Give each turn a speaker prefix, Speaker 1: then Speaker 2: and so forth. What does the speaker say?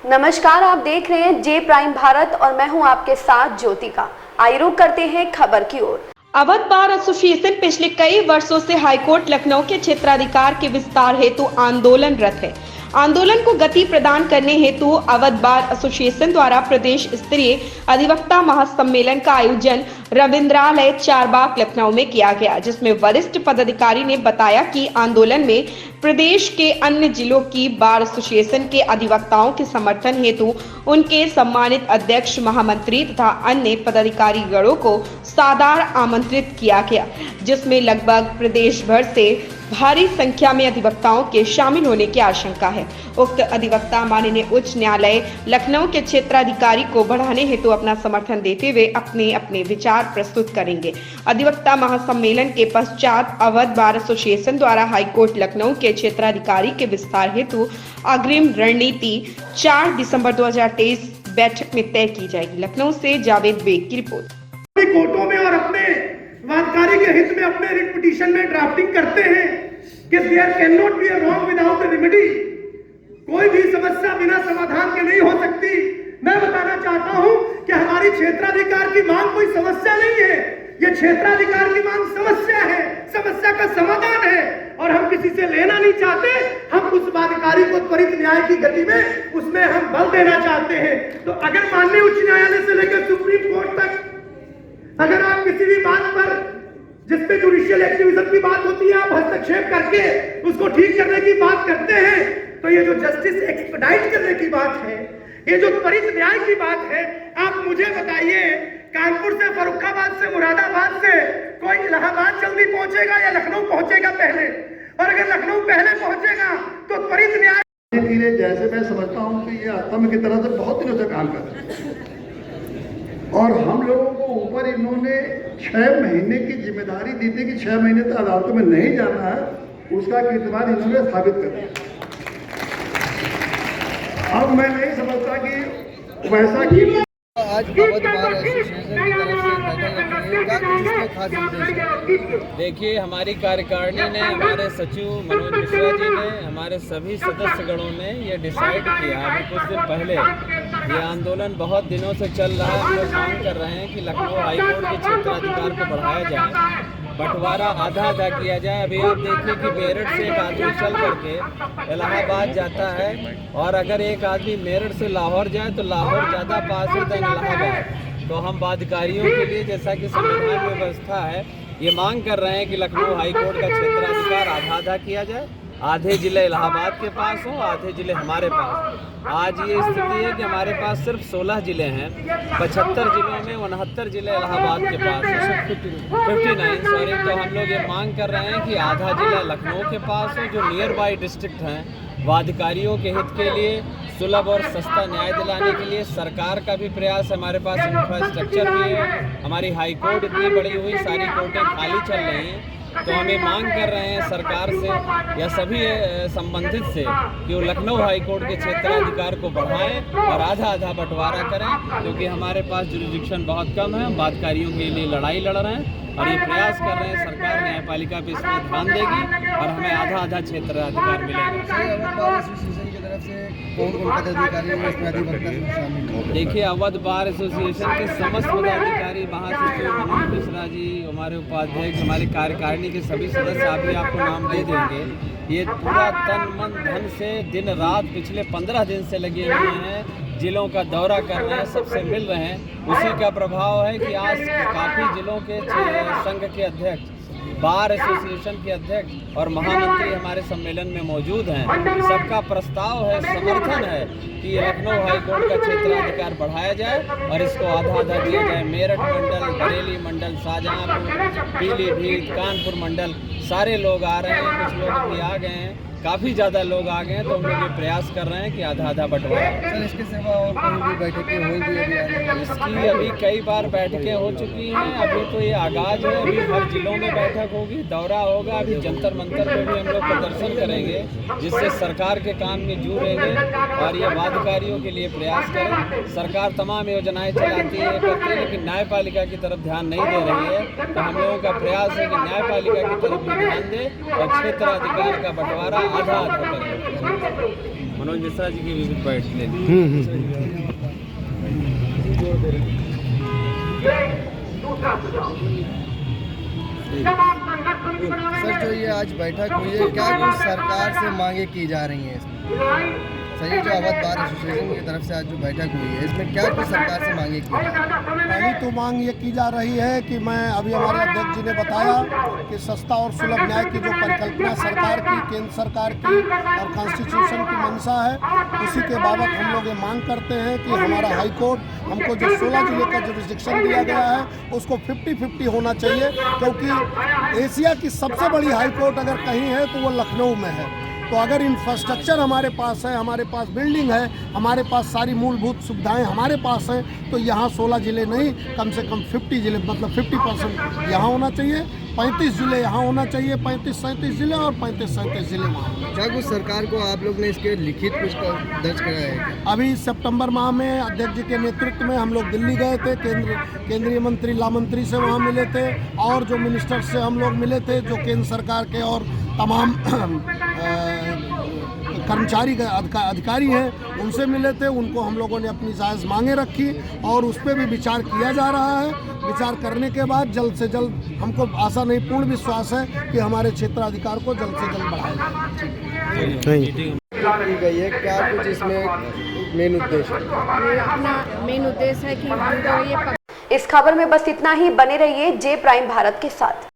Speaker 1: नमस्कार, आप देख रहे हैं जे प्राइम भारत और मैं हूं आपके साथ ज्योतिका। आइए रुक करते हैं खबर की ओर।
Speaker 2: अवध बार एसोसिएशन पिछले कई वर्षों से हाईकोर्ट लखनऊ के क्षेत्राधिकार के विस्तार हेतु आंदोलनरत है। आंदोलन को गति प्रदान करने हेतु अवध बार एसोसिएशन द्वारा प्रदेश स्तरीय अधिवक्ता महासम्मेलन का आयोजन रविंद्रालय चारबाग लखनऊ में किया गया, जिसमें वरिष्ठ पदाधिकारी ने बताया कि आंदोलन में प्रदेश के अन्य जिलों की बार एसोसिएशन के अधिवक्ताओं के समर्थन हेतु उनके सम्मानित अध्यक्ष, महामंत्री तथा अन्य पदाधिकारीगणों को सादर आमंत्रित किया गया, जिसमें लगभग प्रदेश भर से भारी संख्या में अधिवक्ताओं के शामिल होने की आशंका है। उक्त अधिवक्ता माननीय उच्च न्यायालय लखनऊ के क्षेत्राधिकारी को बढ़ाने हेतु अपना समर्थन देते हुए अपने अपने विचार प्रस्तुत करेंगे। अधिवक्ता महासम्मेलन के पश्चात अवध बार एसोसिएशन द्वारा हाईकोर्ट लखनऊ के क्षेत्राधिकारी के विस्तार हेतु अग्रिम रणनीति 4 दिसंबर 2023 बैठक में तय की जाएगी। लखनऊ से जावेद बेग की रिपोर्ट।
Speaker 3: कोर्टों में और अपने वादकारी के हित में अपने रिट पिटीशन में ड्राफ्टिंग करते हैं कि there can not be a wrong without a remedy. कोई भी समस्या बिना समाधान के नहीं हो सकती। मैं बताना चाहता हूं कि हमारी क्षेत्राधिकार की मांग कोई समस्या नहीं है, ये क्षेत्राधिकार की मांग समस्या है, समस्या का समाधान है और हम किसी से लेना नहीं चाहते। हम उस वादकारी को त्वरित न्याय की गति में उसमें हम बल देना चाहते हैं। तो अगर माननीय उच्च न्यायालय से लेकर सुप्रीम कोर्ट तक अगर आप किसी भी बात पर जिसपे जुडिशियल एक्टिविज्म की बात होती है, आप हस्तक्षेप करके उसको ठीक करने की बात करते हैं, तो ये जो जस्टिस एक्सपेडाइट करने की बात है, ये जो त्वरित न्याय की बात है, आप मुझे बताइए कानपुर से, फर्रुखाबाद से, मुरादाबाद से कोई इलाहाबाद जल्दी पहुंचेगा या लखनऊ पहुंचेगा पहले? और अगर लखनऊ पहले पहुंचेगा तो त्वरित न्याय
Speaker 4: धीरे, जैसे मैं समझता हूँ कि ये आतंक की तरह से बहुत दिनों से काम कर रहे हैं और हम लोगों को ऊपर इन्होंने 6 महीने की जिम्मेदारी दी थी कि 6 महीने तक अदालतों में नहीं जाना है, उसका कीर्तिमान इन्होंने स्थापित कर दिया। अब मैं नहीं समझता कि वैसा कि
Speaker 5: आज अवध बार एसोसिएशन की तरफ से बैठक रखी है, क्या कुछ इसमें खास उद्देश्य है?
Speaker 6: देखिए, हमारी कार्यकारिणी ने, हमारे सचिव मनोज मिश्रा जी ने, हमारे सभी सदस्यगणों ने ये डिसाइड किया अभी कुछ दिन पहले। ये आंदोलन बहुत दिनों से चल रहा है। हम लोग मांग कर रहे हैं कि लखनऊ हाईकोर्ट के क्षेत्राधिकार को बढ़ाया जाए, बंटवारा आधा आधा किया जाए। अभी आप देखिए कि मेरठ से एक आदमी चल करके इलाहाबाद जाता है और अगर एक आदमी मेरठ से लाहौर जाए तो लाहौर ज़्यादा पास है देन इलाहाबाद। तो हम बाध्यकारियों के लिए, जैसा कि संविधान में व्यवस्था है, ये मांग कर रहे हैं कि लखनऊ हाईकोर्ट का क्षेत्राधिकार आधा आधा किया जाए। आधे जिले इलाहाबाद के पास हो, आधे जिले हमारे पास। आज ये स्थिति है कि हमारे पास सिर्फ 16 जिले हैं। 75 जिलों में 69 जिले इलाहाबाद के पास हैं, 59 सॉरी। तो हम लोग ये मांग कर रहे हैं कि आधा जिला लखनऊ के पास हो, जो नियर बाई डिस्ट्रिक्ट हैं। वादकारियों के हित के लिए, सुलभ और सस्ता न्याय दिलाने के लिए सरकार का भी प्रयास है। हमारे पास इंफ्रास्ट्रक्चर भी है, हमारी हाई कोर्ट इतनी बड़ी हुई, सारी कोर्टें खाली चल रही हैं। तो हम ये मांग कर रहे हैं सरकार से या सभी संबंधित से कि वो लखनऊ हाईकोर्ट के क्षेत्राधिकार को बढ़ाएं और आधा आधा बंटवारा करें, क्योंकि हमारे पास जुरिडिक्शन बहुत कम है। हम वादकारियों के लिए लड़ाई लड़ रहे हैं और ये प्रयास कर रहे हैं, सरकार न्यायपालिका पे इस पर ध्यान देगी और हमें आधा आधा क्षेत्राधिकार मिलेगा।
Speaker 5: कौन-कौन पदाधिकारी हैं इसमें अधिवक्ता शामिल हैं?
Speaker 6: देखिए, अवध बार एसोसिएशन के समस्त पदाधिकारी, महासचिव मनोज मिश्रा जी, हमारे उपाध्यक्ष, हमारे कार्यकारिणी के सभी सदस्य, अभी आपको नाम दे देंगे। ये पूरा तन मन धन से दिन रात पिछले 15 दिन से लगे हुए हैं, जिलों का दौरा कर रहे हैं, सबसे मिल रहे हैं। उसी का प्रभाव है कि आज काफ़ी जिलों के संघ के अध्यक्ष, बार एसोसिएशन के अध्यक्ष और महामंत्री हमारे सम्मेलन में मौजूद हैं। सबका प्रस्ताव है, समर्थन है कि लखनऊ हाईकोर्ट का क्षेत्राधिकार बढ़ाया जाए और इसको आधा आधा दिया जाए। मेरठ मंडल, बरेली मंडल, शाहजहांपुर, पीलीभीत, कानपुर मंडल, सारे लोग आ रहे हैं। कुछ लोग भी आ गए हैं, काफ़ी ज़्यादा लोग आ गए हैं। तो हम लोग ये प्रयास कर रहे हैं कि आधा आधा बंटवारा।
Speaker 5: सर, इसके सिवा और कोई भी बैठकें होंगी अभी?
Speaker 6: इसकी अभी कई बार बैठकें हो चुकी हैं। अभी तो ये आगाज है, अभी हर जिलों में बैठक होगी, दौरा होगा। अभी जंतर मंतर में भी हम लोग प्रदर्शन करेंगे, जिससे सरकार के काम में जुड़ेंगे और ये वादकारियों के लिए प्रयास करें। सरकार तमाम योजनाएं चलाती है, करती है, लेकिन न्यायपालिका की तरफ ध्यान नहीं दे रही है। तो हम लोगों का प्रयास है कि न्यायपालिका की तरफ भी ध्यान दे और क्षेत्राधिकार का बंटवारा आधा आधा करें। मनोज मिश्रा जी की भी बाइट ले ली।
Speaker 5: सर, जो ये आज बैठक हुई है, क्या कुछ सरकार से मांगे की जा रही हैं इसमें? सही, जो अवध बार एसोसिएशन की तरफ से आज जो बैठक हुई है, इसमें क्या कुछ सरकार से मांगे की जा रही हैं?
Speaker 7: पहली तो मांग ये की जा रही है कि मैं अभी हमारे अध्यक्ष जी ने बताया कि सस्ता और सुलभ न्याय की जो परिकल्पना सरकार की, केंद्र सरकार की और कॉन्स्टिट्यूशन की मंशा है, उसी के बाबत हम लोग ये मांग करते हैं कि हमारा हाई कोर्ट हमको जो 16 जिले का जुरिस्डिक्शन दिया गया है उसको 50-50 होना चाहिए, क्योंकि एशिया की सबसे बड़ी हाई कोर्ट अगर कहीं है तो वो लखनऊ में है। तो अगर इंफ्रास्ट्रक्चर हमारे पास है, हमारे पास बिल्डिंग है, हमारे पास सारी मूलभूत सुविधाएं हमारे पास हैं, तो यहाँ 16 जिले नहीं, कम से कम 50 जिले, मतलब 50% यहाँ होना चाहिए, 35 जिले यहाँ होना चाहिए, 35-37 जिले और 35-37 जिले वहाँ।
Speaker 5: क्या कुछ सरकार को आप लोग ने इसके लिखित कुछ दर्ज कराया है?
Speaker 7: अभी सितंबर माह में अध्यक्ष जी के नेतृत्व में हम लोग दिल्ली गए थे, केंद्रीय मंत्री ला मंत्री से वहाँ मिले थे, और जो मिनिस्टर से हम लोग मिले थे, जो केंद्र सरकार के और तमाम कर्मचारी अधिकारी हैं, उनसे मिले थे। उनको हम लोगों ने अपनी जायज़ मांगे रखी और उस पर भी विचार किया जा रहा है। विचार करने के बाद जल्द से जल्द, हमको आशा नहीं पूर्ण विश्वास है कि हमारे क्षेत्राधिकार को जल्द से जल्द बढ़ाया
Speaker 5: की गई है। क्या कुछ इसमें मेन उद्देश्य है?
Speaker 8: अपना मेन उद्देश्य है कि हम जो ये
Speaker 1: इस खबर में बस इतना ही। बने रहिए जे प्राइम भारत के साथ।